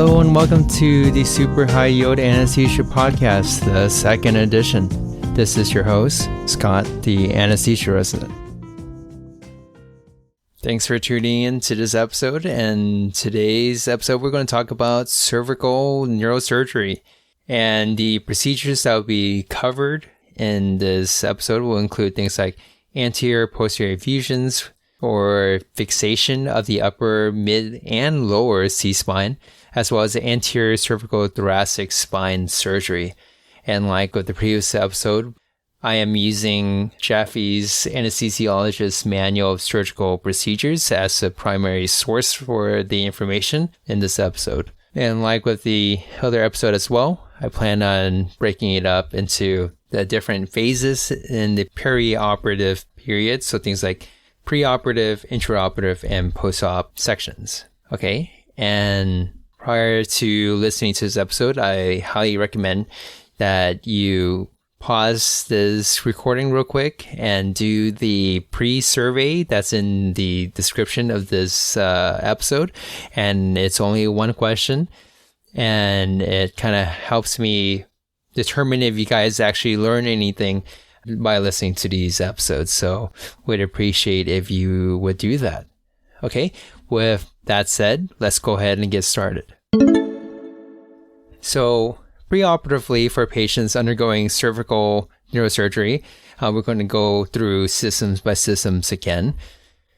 Hello and welcome to the Super High Yield Anesthesia Podcast, the second edition. This is your host, Scott, the anesthesia resident. Thanks for tuning in to this episode, and today's episode we're going to talk about cervical neurosurgery. And the procedures that will be covered in this episode will include things like anterior posterior fusions or fixation of the upper, mid, and lower C-spine, as well as the anterior cervical thoracic spine surgery. And like with the previous episode, I am using Jaffe's Anesthesiologist Manual of Surgical Procedures as the primary source for the information in this episode. And like with the other episode as well, I plan on breaking it up into the different phases in the perioperative period. So things like preoperative, intraoperative, and post-op sections. Okay. And prior to listening to this episode, I highly recommend that you pause this recording real quick and do the pre-survey that's in the description of this episode. And it's only one question. And it kind of helps me determine if you guys actually learn anything by listening to these episodes. So would appreciate if you would do that. Okay. With that said, let's go ahead and get started. So preoperatively for patients undergoing cervical neurosurgery, we're going to go through systems by systems again.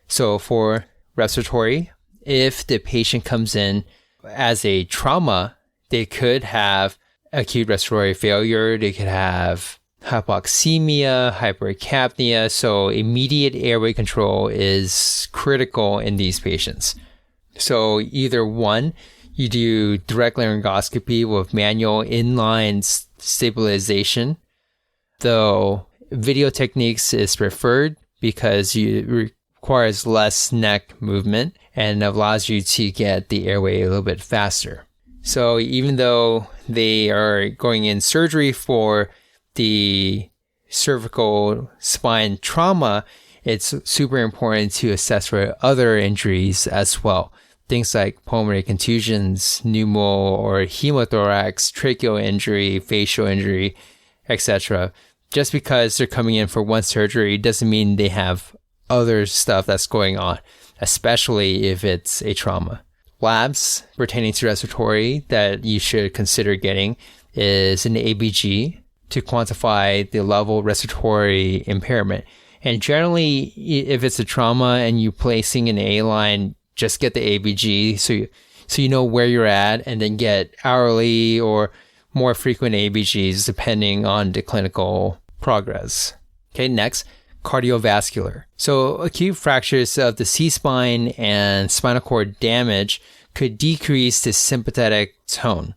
So for respiratory, if the patient comes in as a trauma, they could have acute respiratory failure, they could have hypoxemia, hypercapnia, so immediate airway control is critical in these patients. So either one, you do direct laryngoscopy with manual inline stabilization, though video techniques is preferred because it requires less neck movement and allows you to get the airway a little bit faster. So even though they are going in surgery for the cervical spine trauma, it's super important to assess for other injuries as well. Things like pulmonary contusions, pneumo or hemothorax, tracheal injury, facial injury, etc. Just because they're coming in for one surgery doesn't mean they have other stuff that's going on, especially if it's a trauma. Labs pertaining to respiratory that you should consider getting is an ABG to quantify the level of respiratory impairment. And generally, if it's a trauma and you're placing an A-line, just get the ABG so you know where you're at, and then get hourly or more frequent ABGs depending on the clinical progress. Okay, next, cardiovascular. So acute fractures of the C-spine and spinal cord damage could decrease the sympathetic tone.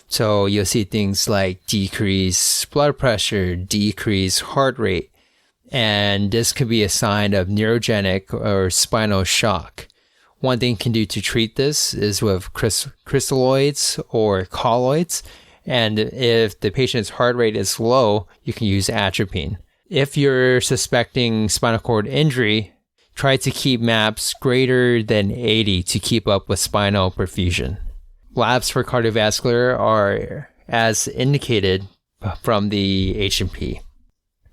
So you'll see things like decreased blood pressure, decreased heart rate, and this could be a sign of neurogenic or spinal shock. One thing you can do to treat this is with crystalloids or colloids, and if the patient's heart rate is low, you can use atropine. If you're suspecting spinal cord injury, try to keep MAPs greater than 80 to keep up with spinal perfusion. Labs for cardiovascular are as indicated from the H&P.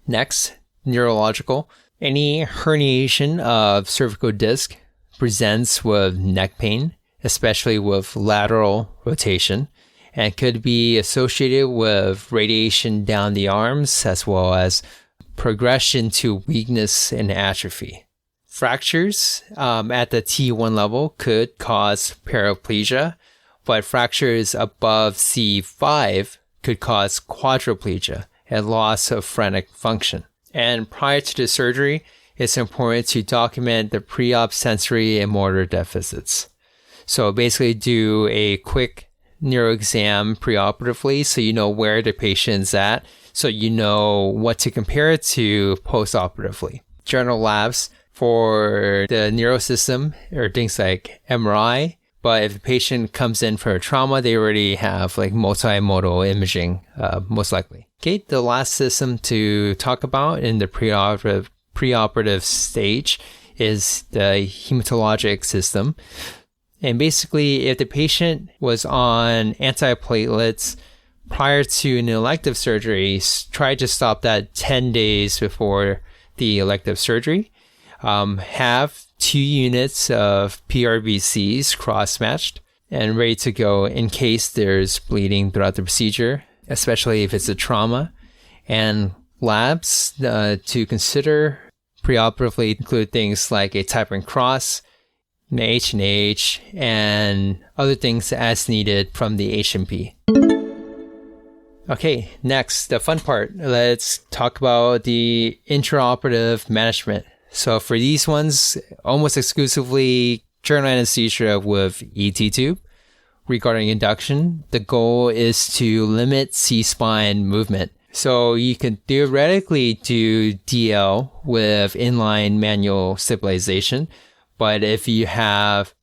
Next, neurological. Any herniation of cervical disc presents with neck pain, especially with lateral rotation, and could be associated with radiation down the arms as well as progression to weakness and atrophy. Fractures at the T1 level could cause paraplegia, but fractures above C5 could cause quadriplegia and loss of phrenic function. And prior to the surgery, it's important to document the pre-op sensory and motor deficits. So basically do a quick neuro exam preoperatively so you know where the patient's at, so you know what to compare it to postoperatively. General labs for the neuro system are things like MRI, but if the patient comes in for a trauma, they already have like multimodal imaging, most likely. Okay, the last system to talk about in the preoperative stage is the hematologic system. And basically, if the patient was on antiplatelets prior to an elective surgery, try to stop that 10 days before the elective surgery. Have 2 units of PRBCs cross-matched and ready to go in case there's bleeding throughout the procedure, especially if it's a trauma. And labs to consider preoperatively include things like a type and cross, an H&H, and other things as needed from the H&P. Okay, next, the fun part. Let's talk about the intraoperative management. So for these ones, almost exclusively general anesthesia with ET tube. Regarding induction, the goal is to limit C-spine movement. So you can theoretically do DL with inline manual stabilization, but if you have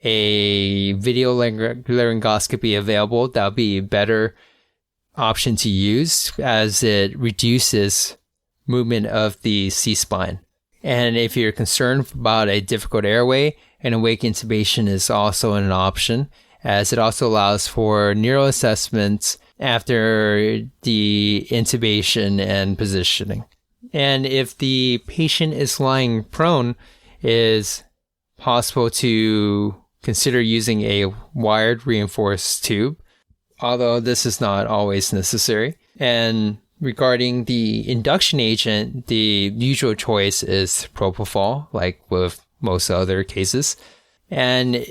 a video laryngoscopy available, that would be a better option to use as it reduces movement of the C-spine. And if you're concerned about a difficult airway, an awake intubation is also an option, as it also allows for neuro assessments after the intubation and positioning. And if the patient is lying prone, it is possible to consider using a wired reinforced tube, although this is not always necessary. And regarding the induction agent, the usual choice is propofol, like with most other cases. And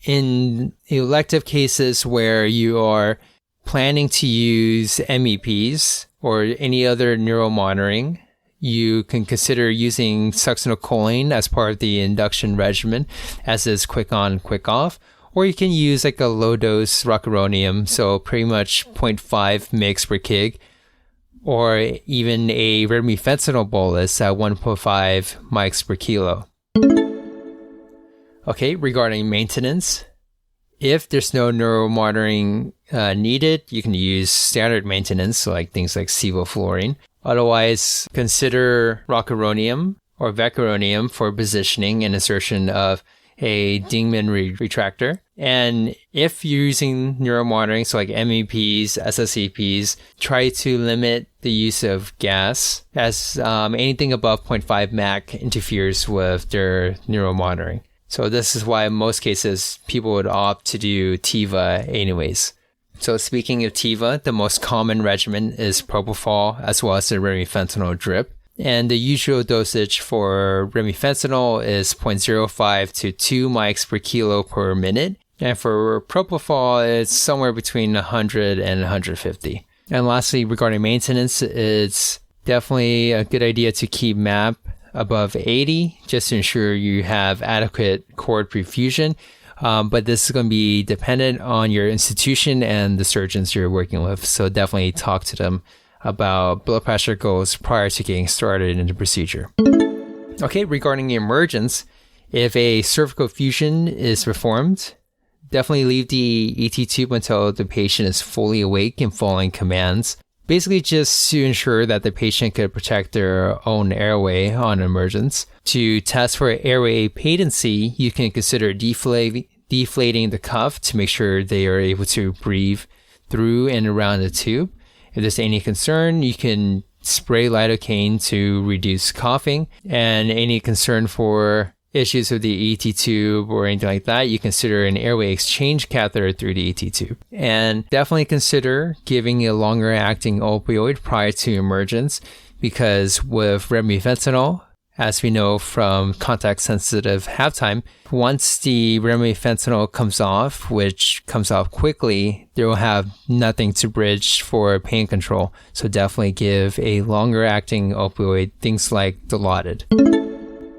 in elective cases where you are planning to use MEPs or any other neuromonitoring, you can consider using succinylcholine as part of the induction regimen, as is quick on, quick off. Or you can use like a low dose rocuronium, so pretty much 0.5 mg per kg, or even a remifentanil bolus at 1.5 mics per kilo. Okay, regarding maintenance, if there's no neuromonitoring needed, you can use standard maintenance, so like things like sevoflurane. Otherwise, consider rocuronium or vecuronium for positioning and insertion of a Dingman retractor. And if you're using neuromonitoring, so like MEPs, SSEPs, try to limit the use of gas, as anything above 0.5 MAC interferes with their neuromonitoring. So this is why in most cases people would opt to do TIVA anyways. So speaking of TIVA, the most common regimen is propofol as well as the remifentanil drip. And the usual dosage for remifentanil is 0.05 to 2 mics per kilo per minute. And for propofol, it's somewhere between 100 and 150. And lastly, regarding maintenance, it's definitely a good idea to keep MAP above 80 just to ensure you have adequate cord perfusion. But this is going to be dependent on your institution and the surgeons you're working with. So definitely talk to them about blood pressure goals prior to getting started in the procedure. Okay, regarding the emergence, if a cervical fusion is performed, definitely leave the ET tube until the patient is fully awake and following commands. Basically just to ensure that the patient could protect their own airway on emergence. To test for airway patency, you can consider deflating the cuff to make sure they are able to breathe through and around the tube. If there's any concern, you can spray lidocaine to reduce coughing. And any concern for issues with the ET tube or anything like that, you consider an airway exchange catheter through the ET tube. And definitely consider giving a longer acting opioid prior to emergence, because with remifentanil, as we know from contact-sensitive halftime, once the remifentanil comes off, which comes off quickly, they will have nothing to bridge for pain control. So definitely give a longer-acting opioid, things like Dilaudid.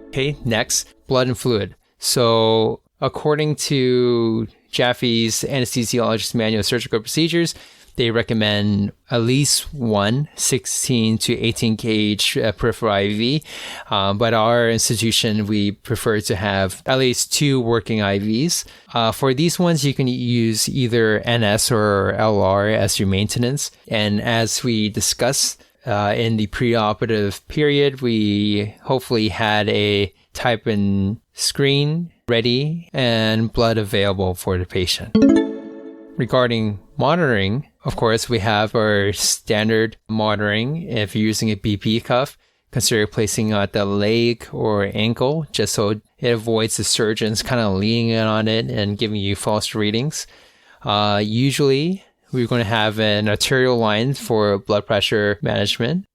Okay, next, blood and fluid. So according to Jaffe's Anesthesiologist Manual of Surgical Procedures, they recommend at least one 16 to 18 gauge peripheral IV. But our institution, we prefer to have at least 2 working IVs. For these ones, you can use either NS or LR as your maintenance. And as we discussed in the preoperative period, we hopefully had a type and screen ready and blood available for the patient. Regarding monitoring, of course, we have our standard monitoring. If you're using a BP cuff, consider placing it at the leg or ankle just so it avoids the surgeons kind of leaning on it and giving you false readings. Usually, we're going to have an arterial line for blood pressure management.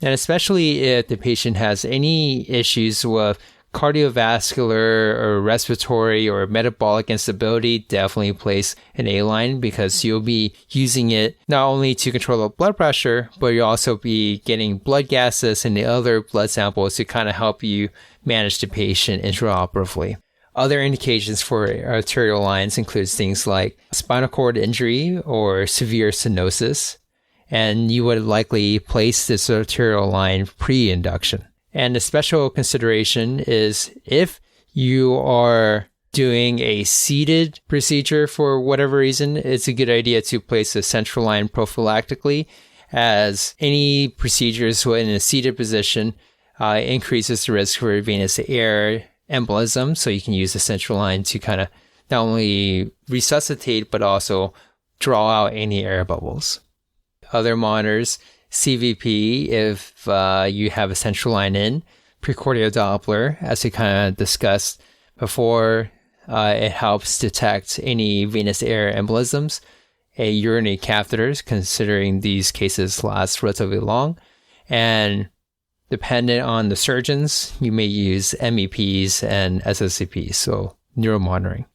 And especially if the patient has any issues with cardiovascular or respiratory or metabolic instability, definitely place an A-line because you'll be using it not only to control the blood pressure, but you'll also be getting blood gases and the other blood samples to kind of help you manage the patient intraoperatively. Other indications for arterial lines includes things like spinal cord injury or severe stenosis, and you would likely place this arterial line pre-induction. And a special consideration is if you are doing a seated procedure for whatever reason, it's a good idea to place a central line prophylactically, as any procedures in a seated position increases the risk for venous air embolism. So you can use the central line to kind of not only resuscitate, but also draw out any air bubbles. Other monitors, CVP, if you have a central line in, precordial Doppler, as we kind of discussed before, it helps detect any venous air embolisms. A urinary catheters, considering these cases last relatively long, and dependent on the surgeons, you may use MEPs and SSCPs, so neuromonitoring.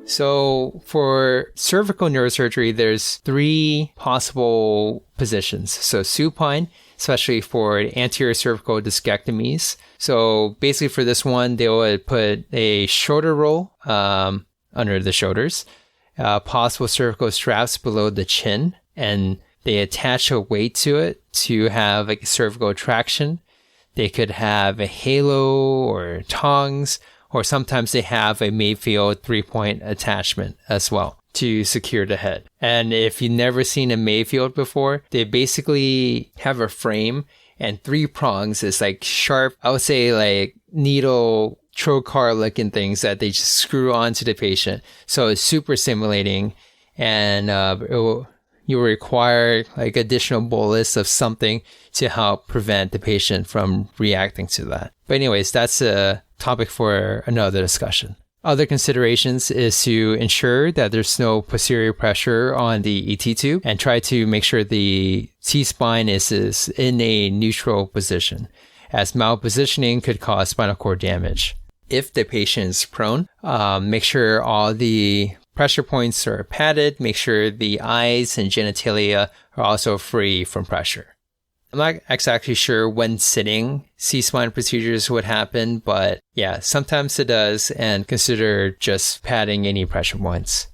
So for cervical neurosurgery, there's 3 possible positions. So supine, especially for anterior cervical discectomies. So basically for this one, they would put a shoulder roll under the shoulders, possible cervical straps below the chin, and they attach a weight to it to have like cervical traction. They could have a halo or tongs, or sometimes they have a Mayfield 3-point attachment as well to secure the head. And if you've never seen a Mayfield before, they basically have a frame and 3 prongs is like sharp, I would say like needle trocar looking things that they just screw onto the patient. So it's super stimulating, and you require like additional bolus of something to help prevent the patient from reacting to that. But anyways, that's a topic for another discussion. Other considerations is to ensure that there's no posterior pressure on the ET tube and try to make sure the T-spine is in a neutral position, as malpositioning could cause spinal cord damage. If the patient is prone, make sure all the pressure points are padded, make sure the eyes and genitalia are also free from pressure. I'm not exactly sure when sitting C-spine procedures would happen, but yeah, sometimes it does, and consider just padding any pressure points.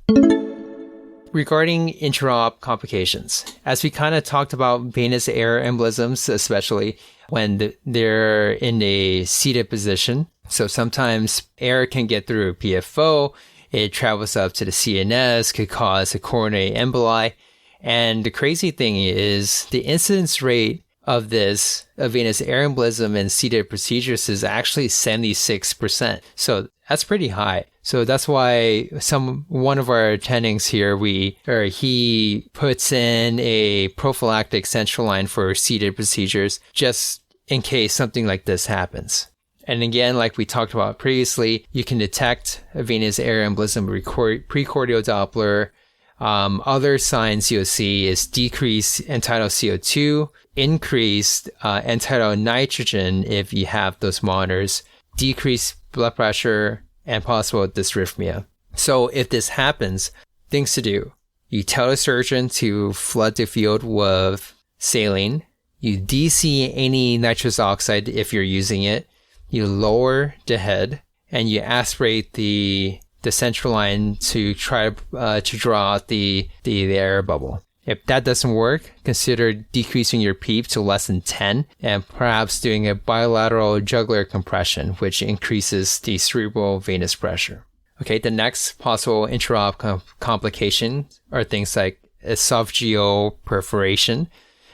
Regarding intraop complications, as we kind of talked about venous air embolisms, especially when they're in a seated position. So sometimes air can get through PFO, it travels up to the CNS, could cause a coronary emboli. And the crazy thing is the incidence rate of this venous air embolism in seated procedures is actually 76%. So that's pretty high. So that's why one of our attendings here, he puts in a prophylactic central line for seated procedures just in case something like this happens. And again, like we talked about previously, you can detect a venous air embolism with precordial Doppler. Other signs you'll see is decreased end-tidal CO2, increased end-tidal nitrogen if you have those monitors, decreased blood pressure, and possible dysrhythmia. So if this happens, things to do. You tell the surgeon to flood the field with saline. You DC any nitrous oxide if you're using it. You lower the head, and you aspirate the central line to try to draw out the air bubble. If that doesn't work, consider decreasing your PEEP to less than 10 and perhaps doing a bilateral jugular compression, which increases the cerebral venous pressure. Okay, the next possible intraop complication are things like esophageal perforation.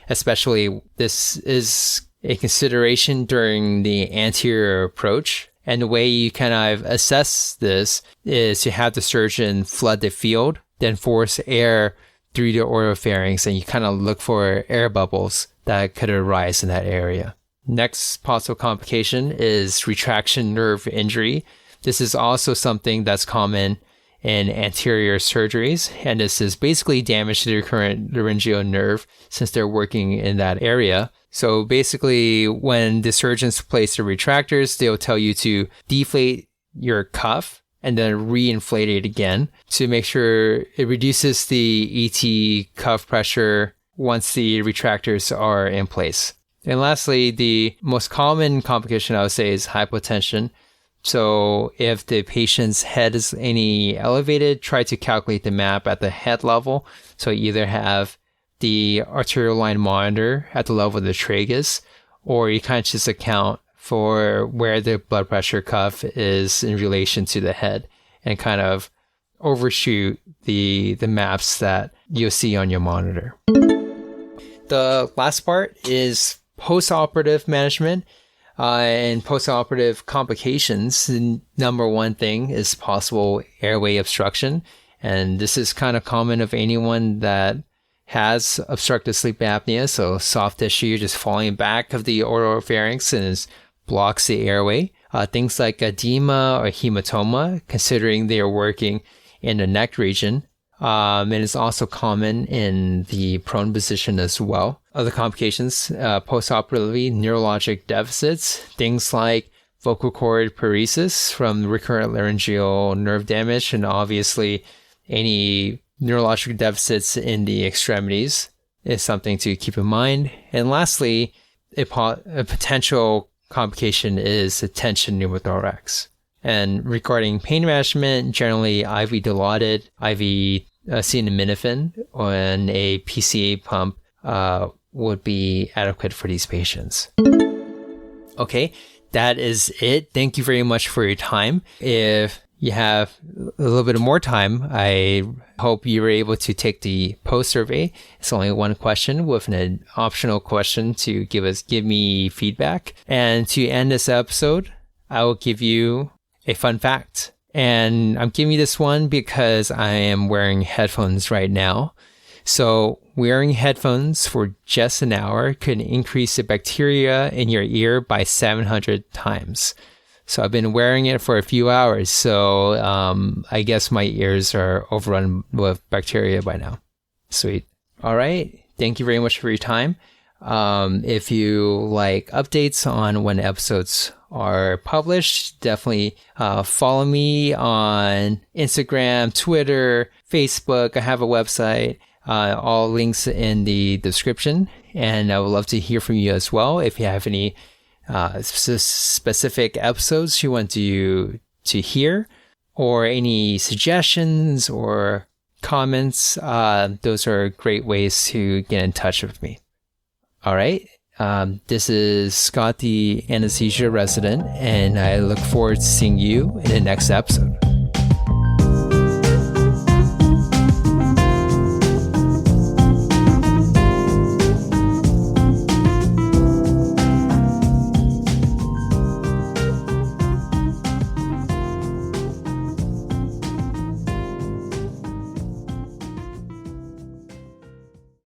Especially this is a consideration during the anterior approach. And the way you kind of assess this is to have the surgeon flood the field, then force air through the oropharynx, and you kind of look for air bubbles that could arise in that area. Next possible complication is retraction nerve injury. This is also something that's common in anterior surgeries, and this is basically damage to the recurrent laryngeal nerve since they're working in that area. So basically, when the surgeons place the retractors, they'll tell you to deflate your cuff and then re-inflate it again to make sure it reduces the ET cuff pressure once the retractors are in place. And lastly, the most common complication I would say is hypotension. So if the patient's head is any elevated, try to calculate the map at the head level. So you either have the arterial line monitor at the level of the tragus, or you kind of just account for where the blood pressure cuff is in relation to the head and kind of overshoot the maps that you'll see on your monitor. The last part is postoperative management. And postoperative complications, the number one thing is possible airway obstruction. And this is kind of common of anyone that has obstructive sleep apnea. So soft tissue just falling back of the oropharynx and blocks the airway. Things like edema or hematoma, considering they are working in the neck region. And it's also common in the prone position as well. Other complications, postoperatively, neurologic deficits, things like vocal cord paresis from recurrent laryngeal nerve damage, and obviously any neurologic deficits in the extremities is something to keep in mind. And lastly, a potential complication is a tension pneumothorax. And regarding pain management, generally IV Dilaudid, IV acetaminophen, and a PCA pump would be adequate for these patients. Okay, that is it. Thank you very much for your time. If you have a little bit more time, I hope you were able to take the post survey. It's only one question with an optional question to give me feedback. And to end this episode, I will give you a fun fact. And I'm giving you this one because I am wearing headphones right now. So wearing headphones for just an hour could increase the bacteria in your ear by 700 times. So I've been wearing it for a few hours. So I guess my ears are overrun with bacteria by now. Sweet. All right. Thank you very much for your time. If you like updates on when episodes are published, definitely follow me on Instagram, Twitter, Facebook. I have a website. All links in the description, and I would love to hear from you as well. If you have any specific episodes you want to hear, or any suggestions or comments, those are great ways to get in touch with me. All right. This is Scott, the anesthesia resident, and I look forward to seeing you in the next episode.